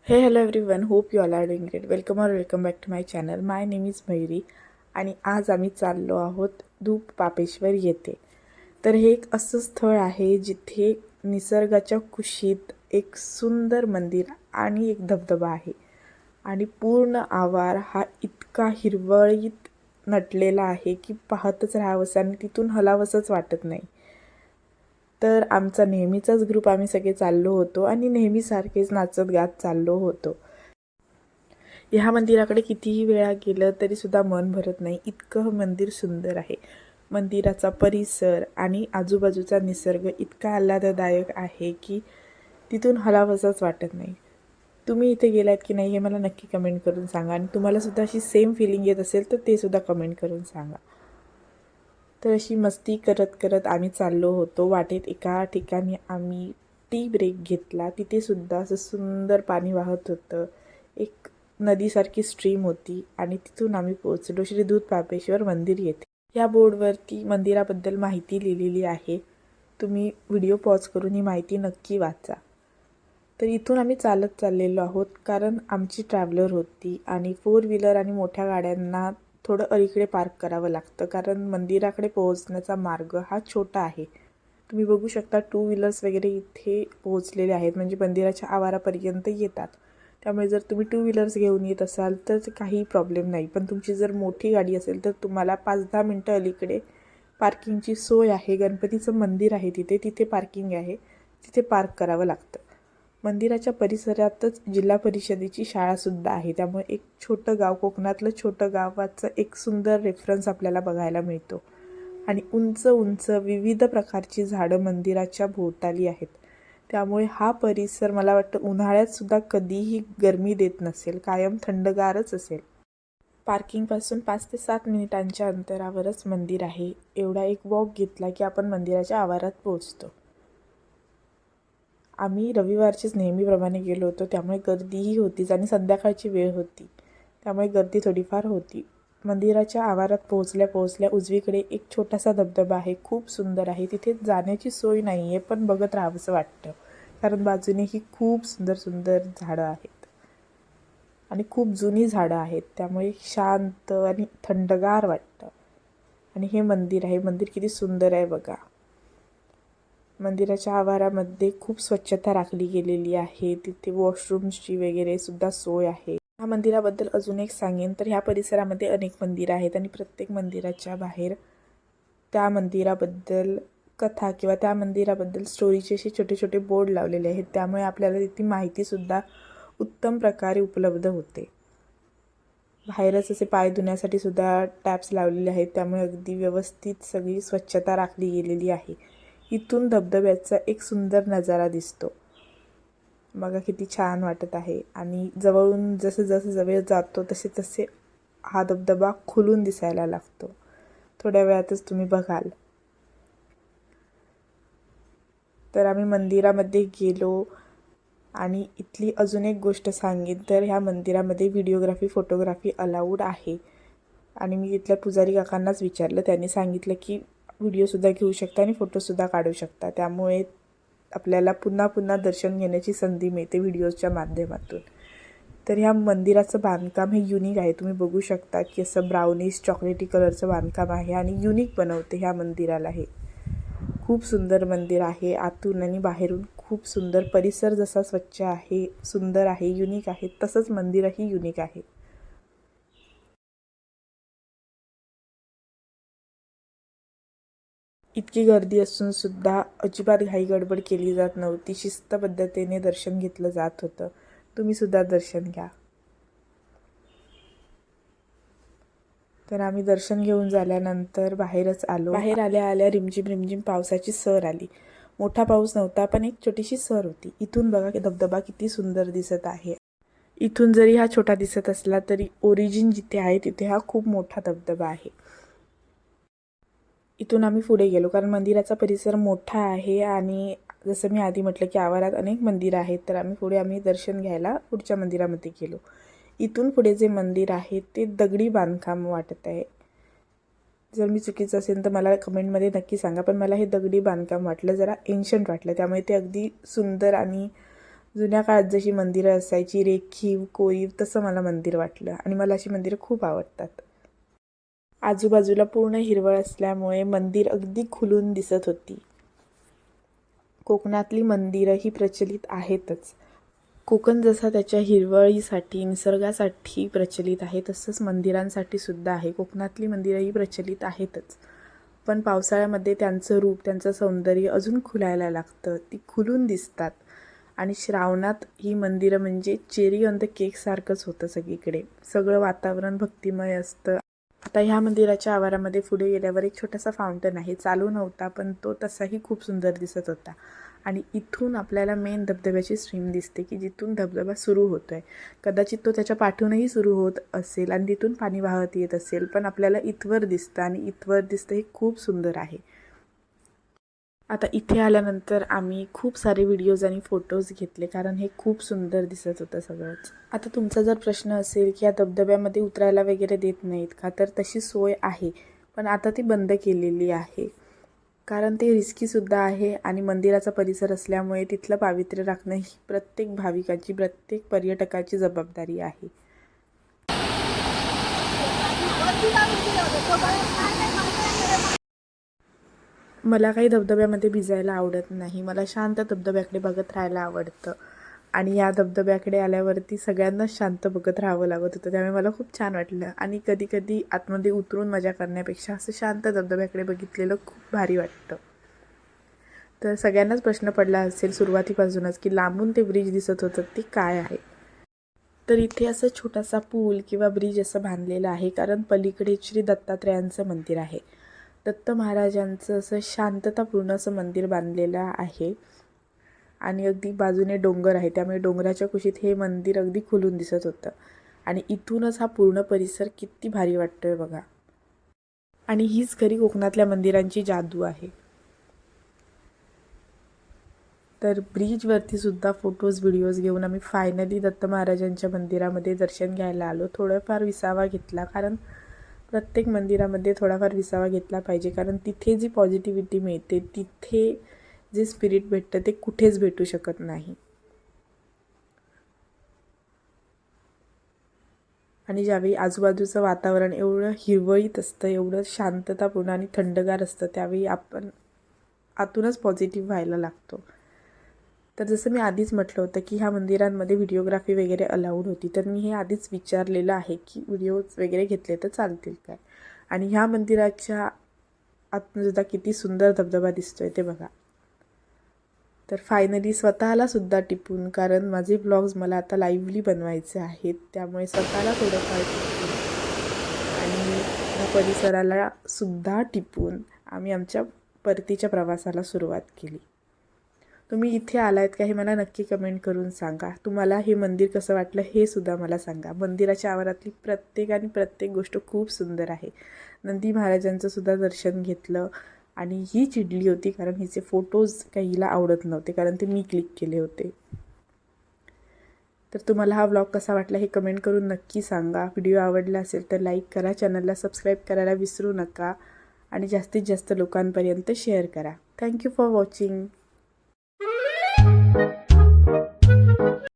हे hello everyone, hope you all are doing great. Welcome back to my channel. My name is Mayuri आणि आज आम्ही चाललो आहोत धूप पापेश्वर येथे. तर हे एक असं स्थळ आहे जिथे निसर्गाच्या कुशीत एक सुंदर मंदिर आणि एक धबधबा आहे आणि पूर्ण आवार हा इतका हिरवळीत नटलेला आहे की पाहतच राहावंसं आणि तिथून हलावंसंच वाटत नाही. तर आमचा नेहमीचाच ग्रुप आम्ही सगळे चाललो होतो आणि नेहमीसारखेच नाचत गात चाललो होतो. ह्या मंदिराकडे कितीही वेळा गेलं तरीसुद्धा मन भरत नाही, इतकं मंदिर सुंदर आहे. मंदिराचा परिसर आणि आजूबाजूचा निसर्ग इतका आल्हाददायक आहे की तिथून हलावंसंच वाटत नाही. तुम्ही इथे गेलात की नाही हे मला नक्की कमेंट करून सांगा आणि तुम्हालासुद्धा अशी सेम फिलिंग येत असेल तर ते सुद्धा कमेंट करून सांगा. तर अशी मस्ती करत करत आम्ही चाललो होतो. वाटेत एका ठिकाणी आम्ही टी ब्रेक घेतला. तिथे सुद्धा असं सुंदर पाणी वाहत होतं. एक नदीसारखी स्ट्रीम होती आणि तिथून आम्ही पोहोचलो श्री दूध पापेश्वर मंदिर येथे. या बोर्डवरती मंदिराबद्दल माहिती लिहिलेली आहे. तुम्ही व्हिडिओ पॉज करून ही माहिती नक्की वाचा. तर इथून आम्ही चालत चाललेलो आहोत कारण आमची ट्रॅव्हलर होती आणि 4 व्हीलर आणि मोठ्या गाड्यांना थोडं अलीकडे पार्क करावं लागतं कारण मंदिराकडे पोहोचण्याचा मार्ग हा छोटा आहे. तुम्ही बघू शकता 2 व्हीलर्स वगैरे इथे पोहोचलेले आहेत, म्हणजे मंदिराच्या आवारापर्यंत येतात. त्यामुळे जर तुम्ही 2 व्हीलर्स घेऊन येत असाल तर काही प्रॉब्लेम नाही, पण तुमची जर मोठी गाडी असेल तर तुम्हाला 5-10 मिनटं अलीकडे पार्किंगची सोय आहे. गणपतीचं मंदिर आहे तिथे पार्किंग आहे, तिथे पार्क करावं लागतं. मंदिराच्या परिसरातच जिल्हा परिषदेची शाळासुद्धा आहे. त्यामुळे एक छोटं गाव, कोकणातलं छोटं गावाचं एक सुंदर रेफरन्स आपल्याला बघायला मिळतो. आणि उंच उंच विविध प्रकारची झाडं मंदिराच्या भोवताली आहेत. त्यामुळे हा परिसर मला वाटतं उन्हाळ्यातसुद्धा कधीही गरमी देत नसेल, कायम थंडगारच असेल. पार्किंगपासून 5 ते 7 मिनिटांच्या अंतरावरच मंदिर आहे. एवढा एक वॉक घेतला की आपण मंदिराच्या आवारात पोहोचतो. आम्ही रविवारचीच नेहमीप्रमाणे गेलो होतो, त्यामुळे गर्दीही होतीच आणि संध्याकाळची वेळ होती, त्यामुळे गर्दी थोडीफार होती. मंदिराच्या आवारात पोहोचल्या उजवीकडे एक छोटासा धबधबा आहे, खूप सुंदर आहे. तिथे जाण्याची सोय नाही आहे, पण बघत राहावंसं वाटतं कारण बाजूनेही खूप सुंदर सुंदर झाडं आहेत आणि खूप जुनी झाडं आहेत, त्यामुळे शांत आणि थंडगार वाटतं. आणि हे मंदिर आहे, मंदिर किती सुंदर आहे बघा. मंदिराच्या आवारामध्ये खूप स्वच्छता राखली गेलेली आहे. तिथे वॉशरूम्सची वगैरे सुद्धा सोय आहे. ह्या मंदिराबद्दल अजून एक सांगेन तर ह्या परिसरामध्ये अनेक मंदिरं आहेत आणि प्रत्येक मंदिराच्या बाहेर त्या मंदिराबद्दल कथा किंवा त्या मंदिराबद्दल स्टोरीचे असे छोटे छोटे बोर्ड लावलेले आहेत. त्यामुळे आपल्याला तिथे माहितीसुद्धा उत्तम प्रकारे उपलब्ध होते. बाहेरच असे पाय धुण्यासाठी सुद्धा टॅप्स लावलेले आहेत, त्यामुळे अगदी व्यवस्थित सगळी स्वच्छता राखली गेलेली आहे. इथून धबधब्याचा एक सुंदर नजारा दिसतो बघा, किती छान वाटत आहे. आणि जवळून जसं जसं जवळ जातो तसे तसे हा धबधबा खुलून दिसायला लागतो. थोड्या वेळातच तुम्ही बघाल. तर आम्ही मंदिरामध्ये गेलो आणि इथली अजून एक गोष्ट सांगेन तर ह्या मंदिरामध्ये व्हिडिओग्राफी फोटोग्राफी अलाउड आहे. आणि मी इथल्या पुजारी काकांनाच विचारलं, त्यांनी सांगितलं की व्हिडिओसुद्धा घेऊ शकता आणि फोटोसुद्धा काढू शकता, त्यामुळे आपल्याला पुन्हा पुन्हा दर्शन घेण्याची संधी मिळते व्हिडिओच्या माध्यमातून. तर ह्या मंदिराचं बांधकाम हे युनिक आहे. तुम्ही बघू शकता की असं ब्राउनिश चॉकलेटी कलरचं बांधकाम आहे आणि युनिक बनवते ह्या मंदिराला. हे खूप सुंदर मंदिर आहे, आतून आणि बाहेरून खूप सुंदर. परिसर जसा स्वच्छ आहे, सुंदर आहे, युनिक आहे, तसंच मंदिरही युनिक आहे. इतकी गर्दी असून सुद्धा अजिबात घाई गडबड केली जात नव्हती. शिस्त पद्धतीने दर्शन घेतलं जात होतं. तुम्ही सुद्धा दर्शन घ्या. तर आम्ही दर्शन घेऊन झाल्यानंतर बाहेरच आलो. बाहेर आल्या आल्या रिमझिम रिमझिम पावसाची सर आली. मोठा पाऊस नव्हता, पण एक छोटीशी सर होती. इथून बघा की धबधबा किती सुंदर दिसत आहे. इथून जरी हा छोटा दिसत असला तरी ओरिजिन जिथे आहे तिथे हा खूप मोठा धबधबा आहे. इथून आम्ही पुढे गेलो कारण मंदिराचा परिसर मोठा आहे आणि जसं मी आधी म्हटलं की आवारात अनेक मंदिरं आहेत. तर आम्ही दर्शन घ्यायला पुढच्या मंदिरामध्ये गेलो. इथून पुढे जे मंदिर आहे ते दगडी बांधकाम वाटत आहे. जर मी चुकीचं असेल तर मला कमेंटमध्ये नक्की सांगा, पण मला हे दगडी बांधकाम वाटलं, जरा एन्शंट वाटलं, त्यामुळे ते अगदी सुंदर आणि जुन्या काळात जशी मंदिरं असायची रेखीव कोरीव, तसं मला मंदिर वाटलं आणि मला अशी मंदिरं खूप आवडतात. आजूबाजूला पूर्ण हिरवळ असल्यामुळे मंदिर अगदी खुलून दिसत होती. कोकणातली मंदिरं ही प्रचलित आहेतच. कोकण जसा त्याच्या हिरवळीसाठी, निसर्गासाठी प्रचलित आहे, तसंच मंदिरांसाठी सुद्धा आहे. कोकणातली मंदिरंही प्रचलित आहेतच. पण पावसाळ्यामध्ये त्यांचं रूप, त्यांचं सौंदर्य अजून खुलायला लागतं. ती खुलून दिसतात. आणि श्रावणात ही मंदिरं म्हणजे चेरी ऑन द केकसारखंच होतं सगळीकडे. सगळं वातावरण भक्तिमय असतं. आता ह्या मंदिराच्या आवारामध्ये पुढे गेल्यावर एक छोटासा फाउंटन आहे. चालू नव्हता, पण तो तसाही खूप सुंदर दिसत होता. आणि इथून आपल्याला मेन धबधब्याची स्ट्रीम दिसते, की जिथून धबधबा सुरू होतो आहे. कदाचित तो त्याच्या पाठूनही सुरू होत असेल आणि तिथून पाणी वाहत येत असेल, पण आपल्याला इथवर दिसतं आणि इथवर दिसतं हे खूप सुंदर आहे. आता इथे आल्यानंतर आम्ही खूप सारे व्हिडिओज आणि फोटोज घेतले, कारण हे खूप सुंदर दिसत होतं सगळंच. आता तुमचा जर प्रश्न असेल की या धबधब्यामध्ये उतरायला वगैरे देत नाहीत का, तर तशी सोय आहे, पण आता ती बंद केलेली आहे. कारण ते रिस्कीसुद्धा आहे आणि मंदिराचा परिसर असल्यामुळे तिथलं पावित्र्य राखणं ही प्रत्येक भाविकाची, प्रत्येक पर्यटकाची जबाबदारी आहे. मला काही धबधब्यामध्ये भिजायला आवडत नाही. मला शांत धबधब्याकडे बघत राहायला आवडतं आणि या धबधब्याकडे आल्यावरती सगळ्यांनाच शांत बघत राहावं लागत होतं. त्यामुळे मला खूप छान वाटलं आणि कधी आतमध्ये उतरून मजा करण्यापेक्षा असं शांत धबधब्याकडे बघितलेलं खूप भारी वाटतं. तर सगळ्यांनाच प्रश्न पडला असेल सुरुवातीपासूनच की लांबून ते ब्रिज दिसत होतं ते काय आहे. तर इथे असं छोटासा पूल किंवा ब्रिज असं बांधलेलं आहे, कारण पलीकडे श्री दत्तात्रेयांचं मंदिर आहे. दत्त महाराजांचं असं शांततापूर्ण असं मंदिर बांधलेलं आहे आणि अगदी बाजूने डोंगर आहे, त्यामुळे डोंगराच्या कुशीत हे मंदिर अगदी खुलून दिसत होतं. आणि इथूनच हा पूर्ण परिसर किती भारी वाटतोय बघा. आणि हीच खरी कोकणातल्या मंदिरांची जादू आहे. तर ब्रिजवरती सुद्धा फोटोज व्हिडिओज घेऊन आम्ही फायनली दत्त महाराजांच्या मंदिरामध्ये दर्शन घ्यायला आलो. थोडंफार विसावा घेतला, कारण प्रत्येक मंदिरामध्ये थोडाफार विसावा घेतला पाहिजे, कारण तिथे जी पॉझिटिव्हिटी मिळते, तिथे जे स्पिरिट भेटतं ते कुठेच भेटू शकत नाही. आणि ज्यावेळी आजूबाजूचं वातावरण एवढं हिरवळीत असतं, एवढं शांततापूर्ण आणि थंडगार असतं, त्यावेळी आपण आतूनच पॉझिटिव्ह व्हायला लागतो. तर जसं मी आधीच म्हटलं होतं की ह्या मंदिरांमध्ये व्हिडिओग्राफी वगैरे अलाउड होती, तर मी हे आधीच विचारलेलं आहे की व्हिडिओज वगैरे घेतले तर चालतील काय. आणि ह्या मंदिराच्या आतूनसुद्धा किती सुंदर धबधबा दिसतोय ते बघा. तर फायनली स्वतःला सुद्धा टिपून, कारण माझे ब्लॉग्स मला आता लाईव्हली बनवायचे आहेत, त्यामुळे स्वतःला थोडंफार टिपून आणि ह्या परिसराला सुद्धा टिपून आम्ही आमच्या परतीच्या प्रवासाला सुरुवात केली. तुम्ही इथे आलात का हे मला नक्की कमेंट करून सांगा. तुम्हाला हे मंदिर कसं वाटलं हे सुद्धा मला सांगा. मंदिराच्या आवारातली प्रत्येक गोष्ट खूप सुंदर आहे. नंदी महाराजांचं सुद्धा दर्शन घेतलं आणि ही चिडली होती, कारण हिचे फोटोज काही हिला आवडत नव्हते, कारण ते मी क्लिक केले होते. तर तुम्हाला हा व्लॉग कसा वाटला हे कमेंट करून नक्की सांगा. व्हिडिओ आवडला असेल तर लाईक करा, चॅनलला सबस्क्राईब करायला विसरू नका आणि जास्तीत जास्त लोकांपर्यंत शेअर करा. Thank you for watching.